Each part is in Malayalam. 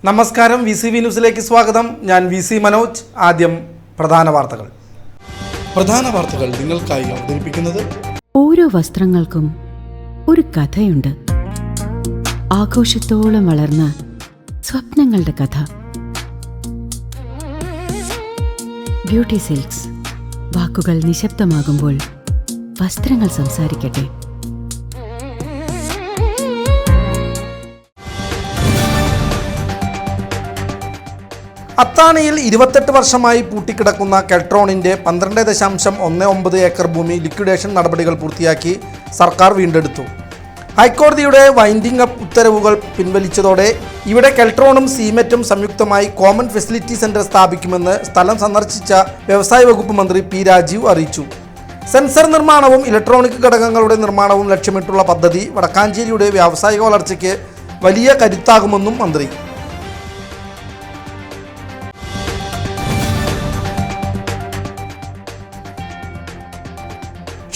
നമസ്കാരം, VCV ന്യൂസിലേക്ക് സ്വാഗതം. ഞാൻ VC മനോജ്. ആദ്യം പ്രധാന വാർത്തകൾ നിങ്ങൾക്കായി അവതരിപ്പിക്കുന്നത്. ഓരോ വസ്ത്രങ്ങൾക്കും ഒരു കഥയുണ്ട്. ആഘോഷത്തോളം വളർന്ന സ്വപ്നങ്ങളുടെ കഥ. Beauty silks. വാക്കുകൾ നിശബ്ദമാകുമ്പോൾ വസ്ത്രങ്ങൾ സംസാരിക്കട്ടെ. അത്താണിയിൽ 28 വർഷമായി പൂട്ടിക്കിടക്കുന്ന കെൽട്രോണിന്റെ 12.19 ഏക്കർ ഭൂമി ലിക്വിഡേഷൻ നടപടികൾ പൂർത്തിയാക്കി സർക്കാർ വീണ്ടെടുത്തു. ഹൈക്കോടതിയുടെ വൈൻഡിംഗ് അപ്പ് ഉത്തരവുകൾ പിൻവലിച്ചതോടെ ഇവിടെ കെൽട്രോണും സീമെറ്റും സംയുക്തമായി കോമൺ ഫെസിലിറ്റി സെന്റർ സ്ഥാപിക്കുമെന്ന് സ്ഥലം സന്ദർശിച്ച വ്യവസായ വകുപ്പ് മന്ത്രി P. രാജീവ് അറിയിച്ചു. സെൻസർ നിർമ്മാണവും ഇലക്ട്രോണിക് ഘടകങ്ങളുടെ നിർമ്മാണവും ലക്ഷ്യമിട്ടുള്ള പദ്ധതി വടക്കാഞ്ചേരിയുടെ വ്യാവസായിക വളർച്ചയ്ക്ക് വലിയ കരുത്താകുമെന്നും മന്ത്രി.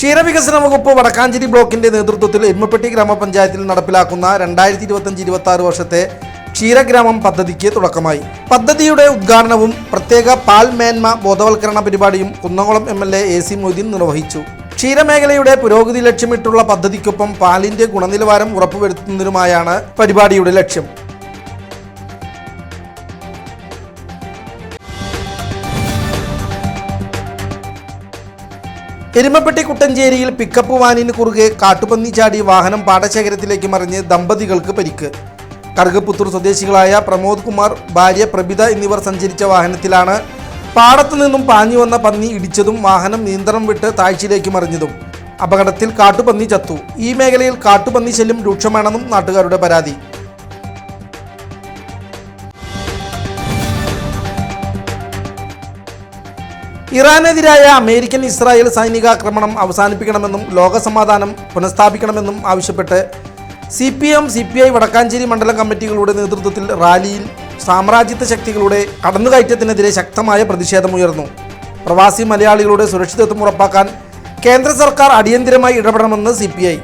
ക്ഷീരവികസന വകുപ്പ് വടക്കാഞ്ചേരി ബ്ലോക്കിന്റെ നേതൃത്വത്തിൽ എരുമപ്പെട്ടി ഗ്രാമപഞ്ചായത്തിൽ നടപ്പിലാക്കുന്ന 2025-26 വർഷത്തെ ക്ഷീരഗ്രാമം പദ്ധതിക്ക് തുടക്കമായി. പദ്ധതിയുടെ ഉദ്ഘാടനവും പ്രത്യേക പാൽ മേന്മ ബോധവൽക്കരണ പരിപാടിയും കുന്നംകുളം MLA AC മൊയ്തീൻ നിർവഹിച്ചു. ക്ഷീരമേഖലയുടെ പുരോഗതി ലക്ഷ്യമിട്ടുള്ള പദ്ധതിക്കൊപ്പം പാലിന്റെ ഗുണനിലവാരം ഉറപ്പുവരുത്തുന്നതിനുമായാണ് പരിപാടിയുടെ ലക്ഷ്യം. എരുമപ്പെട്ടി കുട്ടഞ്ചേരിയിൽ പിക്കപ്പ് വാനിന് കുറുകെ കാട്ടുപന്നി ചാടി വാഹനം പാടശേഖരത്തിലേക്ക് മറിഞ്ഞ് ദമ്പതികൾക്ക് പരിക്ക്. കറുകപ്പുത്തൂർ സ്വദേശികളായ പ്രമോദ് കുമാർ, ഭാര്യ പ്രഭിത എന്നിവർ സഞ്ചരിച്ച വാഹനത്തിലാണ് പാടത്തു നിന്നും പാഞ്ഞു വന്ന പന്നി ഇടിച്ചതും വാഹനം നിയന്ത്രണം വിട്ട് താഴ്ചയിലേക്ക് മറിഞ്ഞതും. അപകടത്തിൽ കാട്ടുപന്നി ചത്തു. ഈ മേഖലയിൽ കാട്ടുപന്നി ശല്യം രൂക്ഷമാണെന്നും നാട്ടുകാരുടെ പരാതി. ഇറാനെതിരായ അമേരിക്കൻ ഇസ്രായേൽ സൈനികാക്രമണം അവസാനിപ്പിക്കണമെന്നും ലോകസമാധാനം പുനഃസ്ഥാപിക്കണമെന്നും ആവശ്യപ്പെട്ട് CPM CPI വടക്കാഞ്ചേരി മണ്ഡലം കമ്മിറ്റികളുടെ നേതൃത്വത്തിൽ റാലിയിൽ സാമ്രാജ്യത്വ ശക്തികളുടെ കടന്നുകയറ്റത്തിനെതിരെ ശക്തമായ പ്രതിഷേധമുയർന്നു. പ്രവാസി മലയാളികളുടെ സുരക്ഷിതത്വം ഉറപ്പാക്കാൻ കേന്ദ്ര സർക്കാർ അടിയന്തിരമായി ഇടപെടണമെന്ന് CPI.